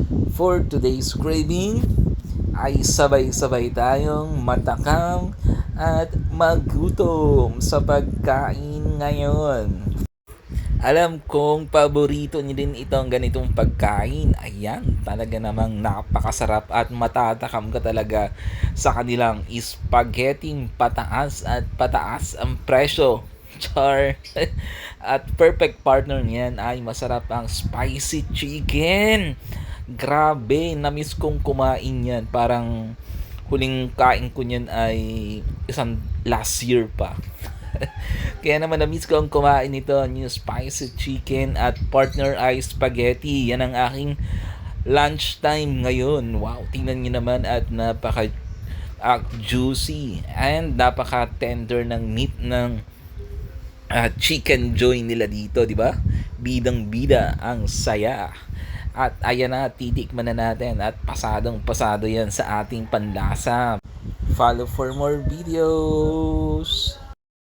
For today's craving ay sabay-sabay tayong matakam at magutom sa pagkain ngayon. Alam kong paborito niyo din itong ganitong pagkain. Ayan, talaga namang napakasarap at matatakam ka talaga sa kanilang spaghetti pataas at pataas ang presyo. Char. At perfect partner niyan ay masarap ang spicy chicken. Grabe, na-miss kong kumain yan. Parang huling kain ko niyan ay isang last year pa. Kaya naman na-miss ko ang kumain nito, yung spicy chicken at partner ay spaghetti. Yan ang aking lunchtime ngayon. Wow, tingnan nyo naman at napaka juicy and napaka tender ng meat ng chicken joy nila dito, di ba? Bidang bida ang saya. At ayan na, titikman na natin at pasadong pasado yan sa ating panlasa. Follow for more videos.